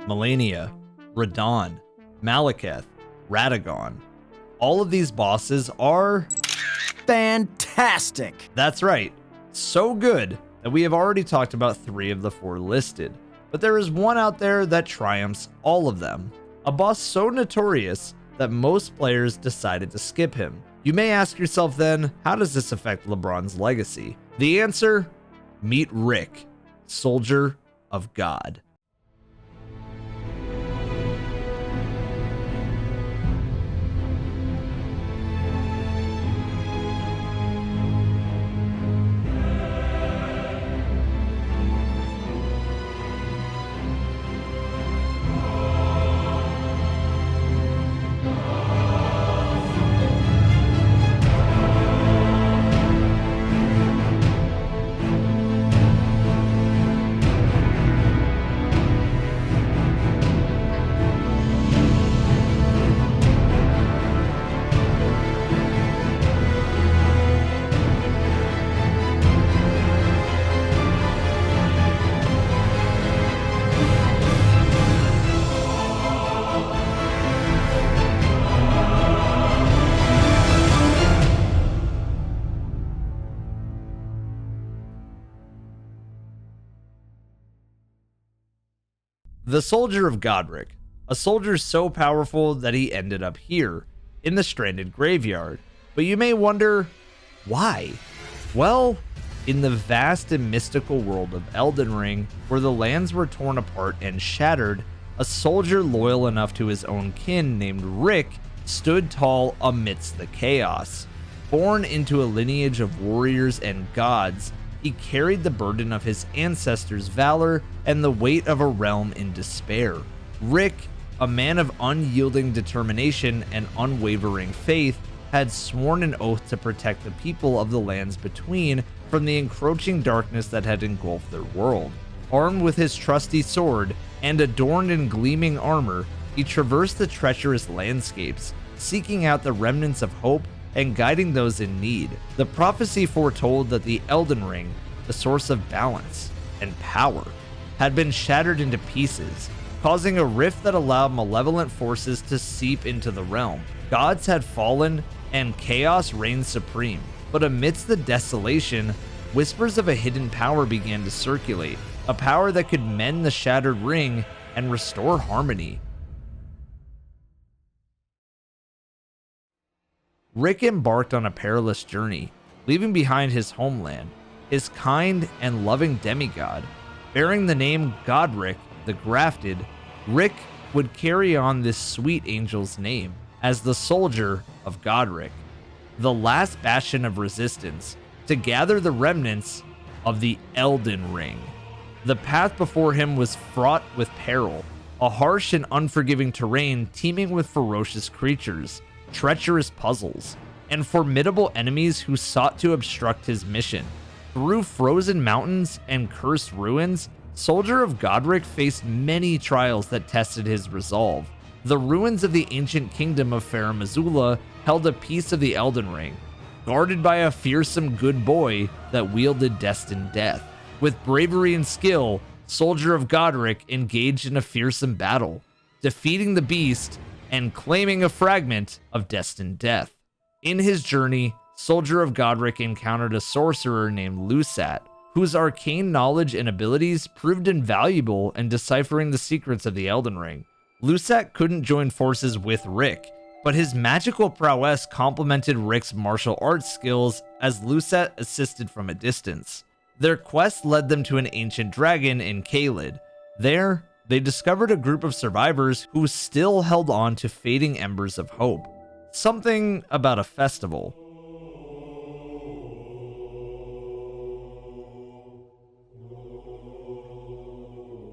Melania, Radon, Malekith, Radagon. All of these bosses are fantastic. That's right, so good that we have already talked about 3 of the 4 listed, but there is one out there that triumphs all of them. A boss so notorious that most players decided to skip him. You may ask yourself then, how does this affect LeBron's legacy? The answer? Meet Rick, Soldier of God. The Soldier of Godrick, a soldier so powerful that he ended up here, in the Stranded Graveyard. But you may wonder, why? Well, in the vast and mystical world of Elden Ring, where the lands were torn apart and shattered, a soldier loyal enough to his own kin named Rick stood tall amidst the chaos. Born into a lineage of warriors and gods, he carried the burden of his ancestors' valor and the weight of a realm in despair. Rick, a man of unyielding determination and unwavering faith, had sworn an oath to protect the people of the lands between from the encroaching darkness that had engulfed their world. Armed with his trusty sword and adorned in gleaming armor, he traversed the treacherous landscapes, seeking out the remnants of hope and guiding those in need. The prophecy foretold that the Elden Ring, the source of balance and power, had been shattered into pieces, causing a rift that allowed malevolent forces to seep into the realm. Gods had fallen and chaos reigned supreme, but amidst the desolation, whispers of a hidden power began to circulate, a power that could mend the shattered ring and restore harmony. Rick embarked on a perilous journey, leaving behind his homeland, his kind and loving demigod. Bearing the name Godrick the Grafted, Rick would carry on this sweet angel's name as the Soldier of Godrick, the last bastion of resistance, to gather the remnants of the Elden Ring. The path before him was fraught with peril, a harsh and unforgiving terrain teeming with ferocious creatures, treacherous puzzles, and formidable enemies who sought to obstruct his mission. Through frozen mountains and cursed ruins, Soldier of Godrick faced many trials that tested his resolve. The ruins of the ancient kingdom of Farum Azula held a piece of the Elden Ring, guarded by a fearsome good boy that wielded destined death. With bravery and skill, Soldier of Godrick engaged in a fearsome battle, defeating the beast and claiming a fragment of destined death. In his journey, Soldier of Godrick encountered a sorcerer named Lusat, whose arcane knowledge and abilities proved invaluable in deciphering the secrets of the Elden Ring. Lusat couldn't join forces with Rick, but his magical prowess complemented Rick's martial arts skills as Lusat assisted from a distance. Their quest led them to an ancient dragon in Caelid. There, they discovered a group of survivors who still held on to fading embers of hope. Something about a festival.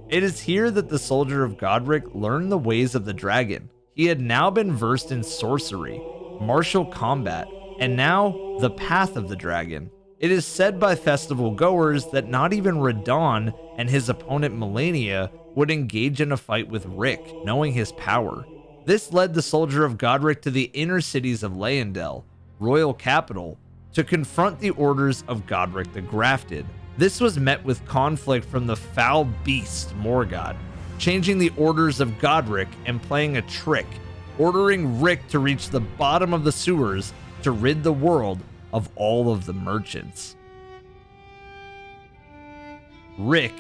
It is here that the Soldier of Godrick learned the ways of the dragon. He had now been versed in sorcery, martial combat, and now the path of the dragon. It is said by festival goers that not even Radon and his opponent Melania would engage in a fight with Rick, knowing his power. This led the Soldier of Godrick to the inner cities of Leyndell, royal capital, to confront the orders of Godrick the Grafted. This was met with conflict from the foul beast Morgott, changing the orders of Godrick and playing a trick, ordering Rick to reach the bottom of the sewers to rid the world of all of the merchants. Rick,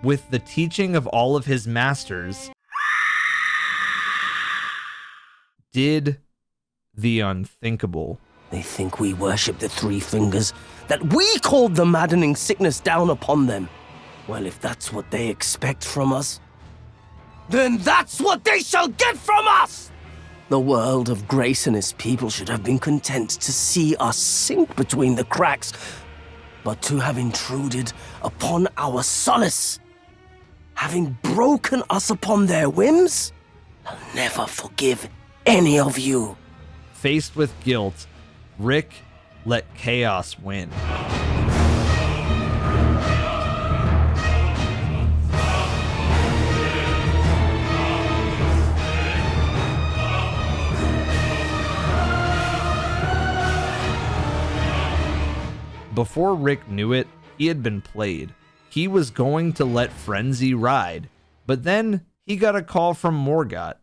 with the teaching of all of his masters, did the unthinkable. They think we worship the three fingers, that we called the maddening sickness down upon them. Well, if that's what they expect from us, then that's what they shall get from us! The world of grace and his people should have been content to see us sink between the cracks, but to have intruded upon our solace, having broken us upon their whims, I'll never forgive any of you. Faced with guilt, Rick let chaos win. Before Rick knew it, he had been played. He was going to let Frenzy ride, but then he got a call from Morgott.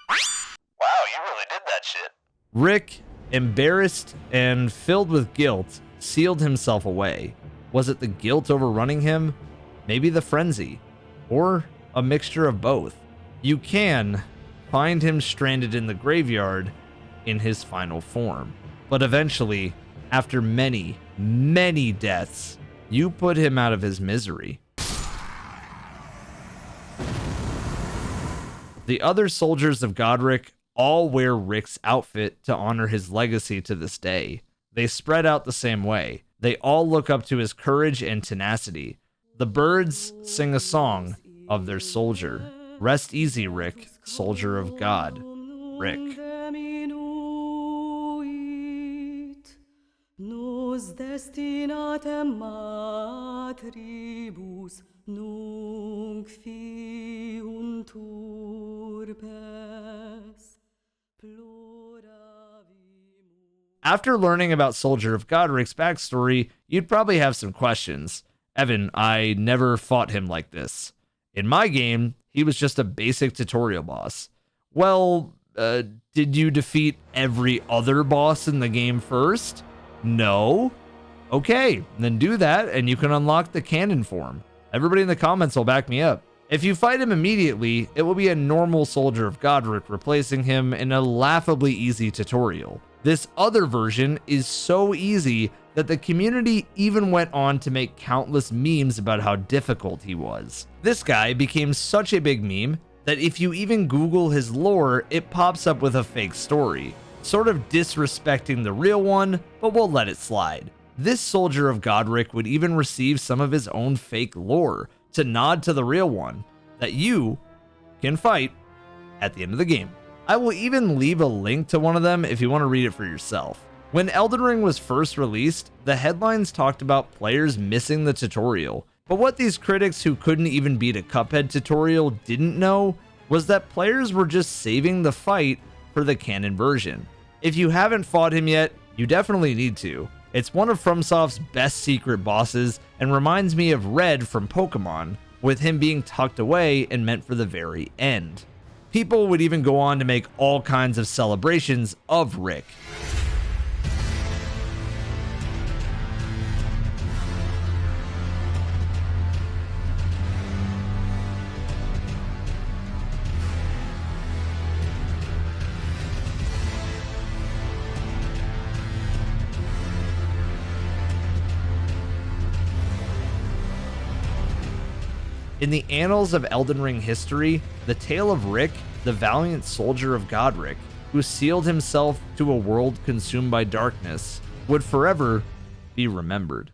Wow, you really did that shit. Rick, embarrassed and filled with guilt, sealed himself away. Was it the guilt overrunning him? Maybe the frenzy? Or a mixture of both? You can find him stranded in the graveyard in his final form. But eventually, after many, many deaths, you put him out of his misery. The other soldiers of Godrick all wear Rick's outfit to honor his legacy to this day. They spread out the same way. They all look up to his courage and tenacity. The birds sing a song of their soldier. Rest easy, Rick, soldier of God. Rick. Nos destinatem matribus nunc fiunt urbes ploravimus. After learning about Soldier of Godrick's backstory, you'd probably have some questions. Evan, I never fought him like this. In my game, he was just a basic tutorial boss. Well, did you defeat every other boss in the game first? No? Okay, then do that and you can unlock the Canon form. Everybody in the comments will back me up. If you fight him immediately, it will be a normal Soldier of Godrick replacing him in a laughably easy tutorial. This other version is so easy that the community even went on to make countless memes about how difficult he was. This guy became such a big meme that if you even Google his lore, it pops up with a fake story, sort of disrespecting the real one, but we'll let it slide. This Soldier of Godrick would even receive some of his own fake lore to nod to the real one that you can fight at the end of the game. I will even leave a link to one of them if you want to read it for yourself. When Elden Ring was first released, the headlines talked about players missing the tutorial, but what these critics who couldn't even beat a Cuphead tutorial didn't know was that players were just saving the fight for the Canon version. If you haven't fought him yet, you definitely need to. It's one of FromSoft's best secret bosses and reminds me of Red from Pokemon, with him being tucked away and meant for the very end. People would even go on to make all kinds of celebrations of Rick. In the annals of Elden Ring history, the tale of Rick, the valiant soldier of Godrick, who sealed himself to a world consumed by darkness, would forever be remembered.